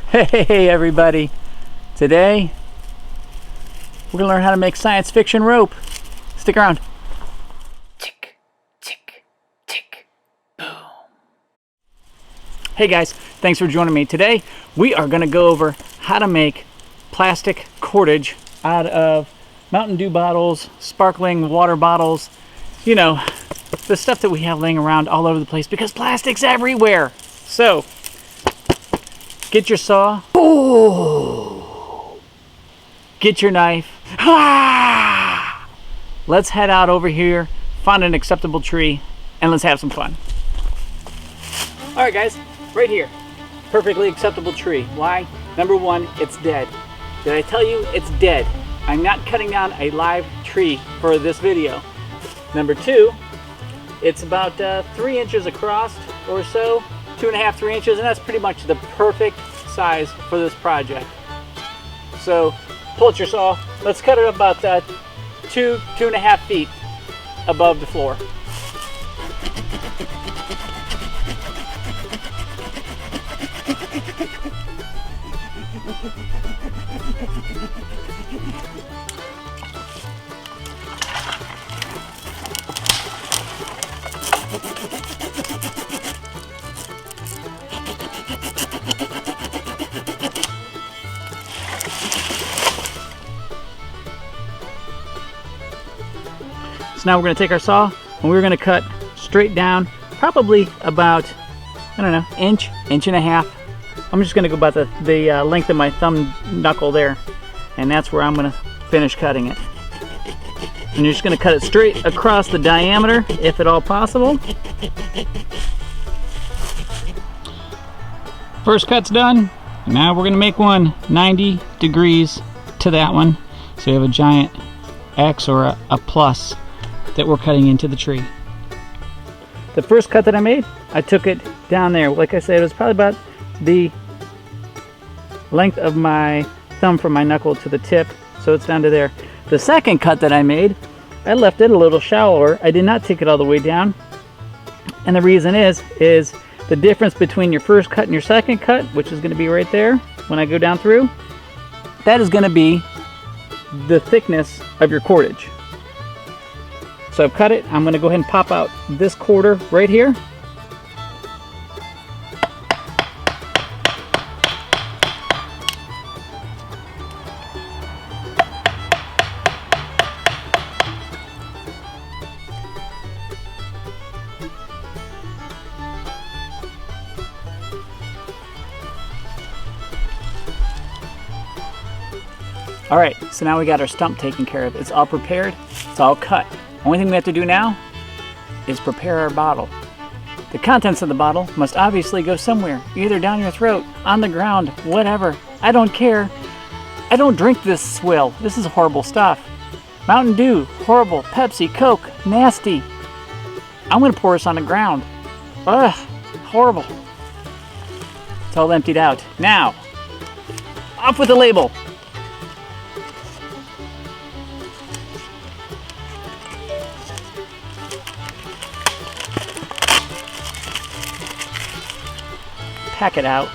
Hey everybody, today we're gonna learn how to make science fiction rope. Stick around. Tick, tick, tick, boom. Hey guys, thanks for joining me. Today we are gonna go over how to make plastic cordage out of Mountain Dew bottles, sparkling water bottles, you know, the stuff that we have laying around all over the place because plastic's everywhere. So get your saw. Oh. Get your knife. Ah. Let's head out over here, find an acceptable tree, and let's have some fun. All right, guys, right here, perfectly acceptable tree. Why? Number one, it's dead. Did I tell you it's dead? I'm not cutting down a live tree for this video. Number two, it's about 3 inches across or so, 2.5, 3 inches, and that's pretty much the perfect size for this project. So pull at your saw. Let's cut it about 2.5 feet above the floor. So now we're going to take our saw and we're going to cut straight down, probably about, I don't know, inch and a half. I'm just going to go about the length of my thumb knuckle there, and that's where I'm going to finish cutting it. And you're just going to cut it straight across the diameter, if at all possible. First cut's done. Now we're going to make one 90 degrees to that one, so you have a giant X or a plus that we're cutting into the tree. The first cut that I made, I took it down there. Like I said, it was probably about the length of my thumb from my knuckle to the tip, so it's down to there. The second cut that I made, I left it a little shallower. I did not take it all the way down, and the reason is the difference between your first cut and your second cut, which is going to be right there when I go down through, that is going to be the thickness of your cordage. So I've cut it. I'm going to go ahead and pop out this quarter right here. All right, so now we got our stump taken care of. It's all prepared, it's all cut. Only thing we have to do now is prepare our bottle. The contents of the bottle must obviously go somewhere, either down your throat, on the ground, whatever. I don't care. I don't drink this swill. This is horrible stuff. Mountain Dew, horrible. Pepsi, Coke, nasty. I'm gonna pour this on the ground. Ugh, horrible. It's all emptied out. Now, off with the label. Pack it out.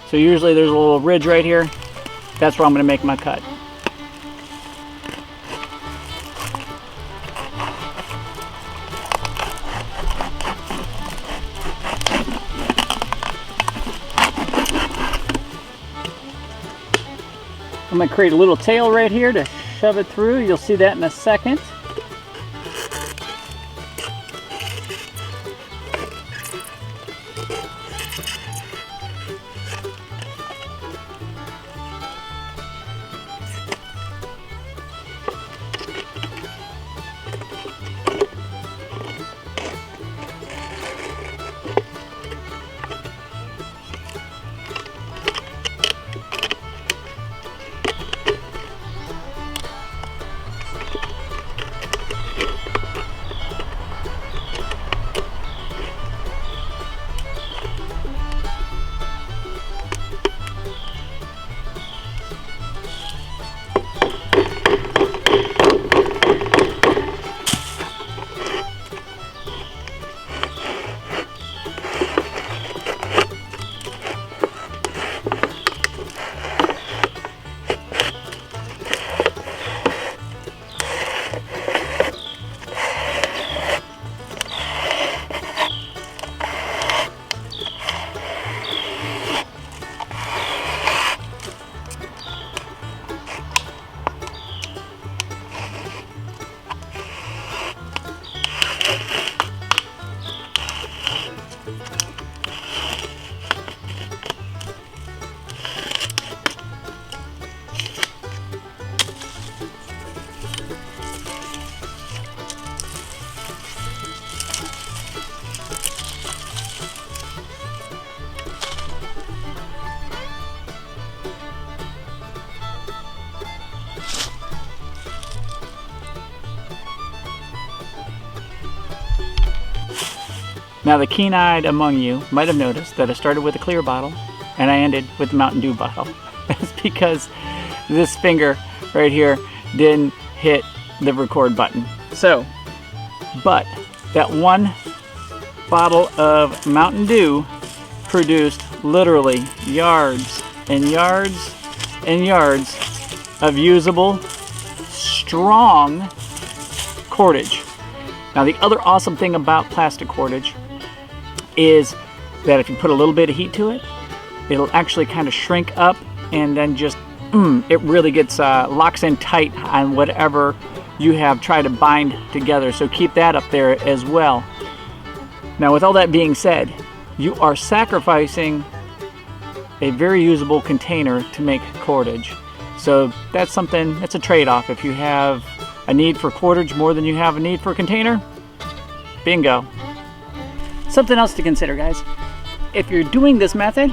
So usually there's a little ridge right here. That's where I'm going to make my cut. I'm going to create a little tail right here to shove it through. You'll see that in a second. Now the keen-eyed among you might have noticed that I started with a clear bottle and I ended with the Mountain Dew bottle. That's because this finger right here didn't hit the record button. So, but that one bottle of Mountain Dew produced literally yards and yards and yards of usable, strong cordage. Now the other awesome thing about plastic cordage is that if you put a little bit of heat to it, it'll actually kind of shrink up and then just it really gets locks in tight on whatever you have tried to bind together. So keep that up there as well. Now with all that being said, you are sacrificing a very usable container to make cordage. So that's something, that's a trade-off. If you have a need for cordage more than you have a need for a container, bingo. Something else to consider, guys. If you're doing this method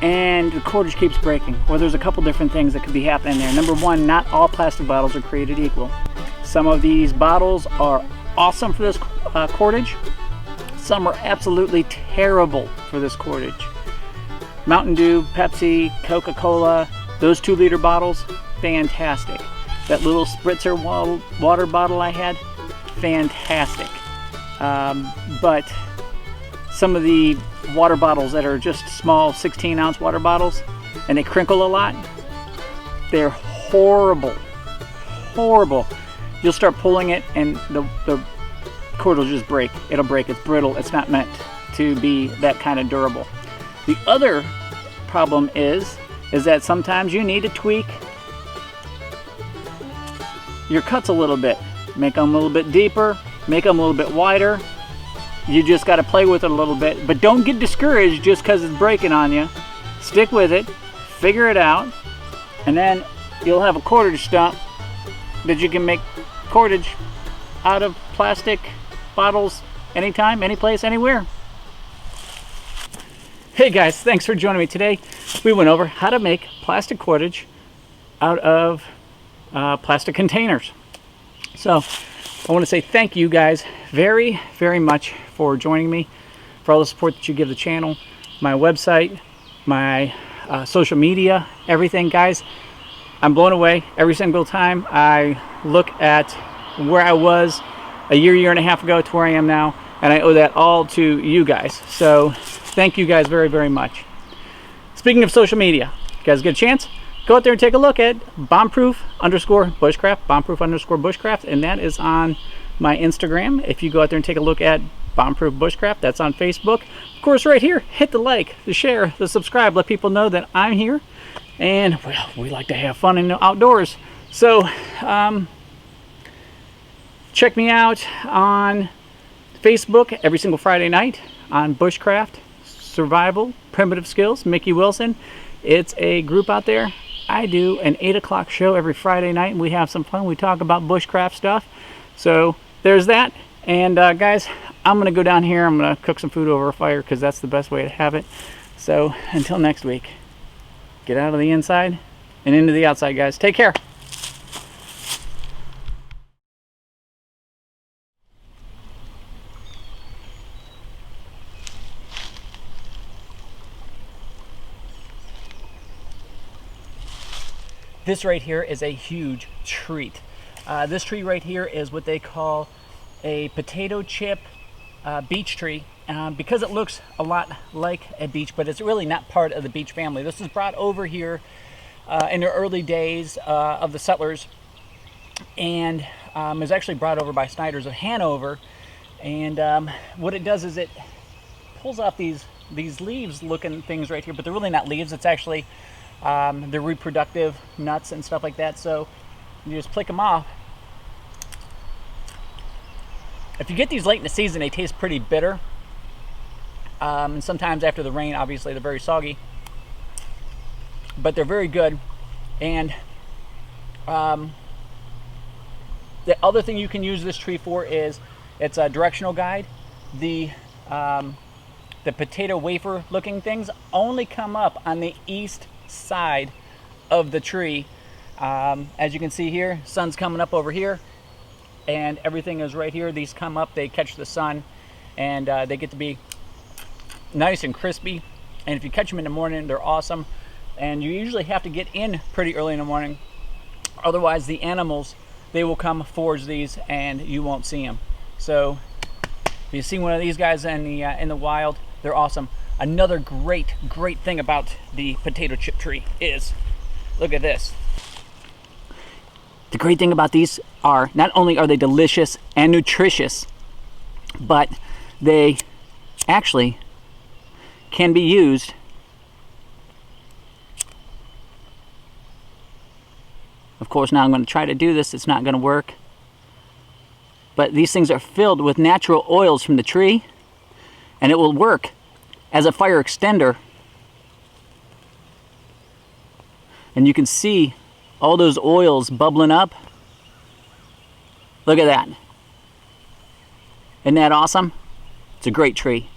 and the cordage keeps breaking, or there's a couple different things that could be happening there. Number one, not all plastic bottles are created equal. Some of these bottles are awesome for this cordage. Some are absolutely terrible for this cordage. Mountain Dew, Pepsi, Coca-Cola, those 2-liter bottles, fantastic. That little spritzer water bottle I had, fantastic. But some of the water bottles that are just small 16-ounce water bottles and they crinkle a lot, they're horrible, horrible. You'll start pulling it and the cord will just break. It'll break. It's brittle. It's not meant to be that kind of durable. The other problem is that sometimes you need to tweak your cuts a little bit. Make them a little bit deeper, make them a little bit wider. You just got to play with it a little bit, but don't get discouraged just because it's breaking on you. Stick with it, figure it out, and then you'll have a cordage stump that you can make cordage out of plastic bottles anytime, any place, anywhere. Hey guys, thanks for joining me today. We went over how to make plastic cordage out of plastic containers. So I want to say thank you guys very, very much for joining me, for all the support that you give the channel, my website, my social media, everything, guys. I'm blown away every single time I look at where I was a year and a half ago to where I am now, and I owe that all to you guys. So thank you guys very, very much. Speaking of social media, you guys get a chance, go out there and take a look at Bombproof_Bushcraft, Bombproof_Bushcraft, and that is on my Instagram. If you go out there and take a look at Bombproof Bushcraft, that's on Facebook. Of course, right here, hit the like, the share, the subscribe, let people know that I'm here. And, well, we like to have fun in the outdoors. So, check me out on Facebook every single Friday night on Bushcraft, Survival, Primitive Skills, Mickey Wilson. It's a group out there. I do an 8 o'clock show every Friday night, and we have some fun. We talk about bushcraft stuff. So there's that. And guys, I'm going to go down here. I'm going to cook some food over a fire because that's the best way to have it. So until next week, get out of the inside and into the outside, guys. Take care. This right here is a huge treat. This tree right here is what they call a potato chip beech tree because it looks a lot like a beech, but it's really not part of the beech family. This was brought over here in the early days of the settlers, and is actually brought over by Snyder's of Hanover. And what it does is it pulls off these leaves looking things right here, but they're really not leaves. It's actually they're reproductive nuts and stuff like that. So you just pick them off. If you get these late in the season, they taste pretty bitter. And sometimes after the rain, obviously, they're very soggy. But they're very good. And the other thing you can use this tree for is it's a directional guide. The potato wafer looking things only come up on the east side of the tree. As you can see here, sun's coming up over here and everything is right here. These come up, they catch the sun, and they get to be nice and crispy. And if you catch them in the morning, they're awesome. And you usually have to get in pretty early in the morning, otherwise the animals, they will come forage these and you won't see them. So if you see one of these guys in the wild, they're awesome. Another great thing about the potato chip tree is, look at this. The great thing about these are, not only are they delicious and nutritious, but they actually can be used Of course, now I'm going to try to do this. It's not going to work. But these things are filled with natural oils from the tree, and it will work as a fire extender. And you can see all those oils bubbling up. Look at that. Isn't that awesome? It's a great tree.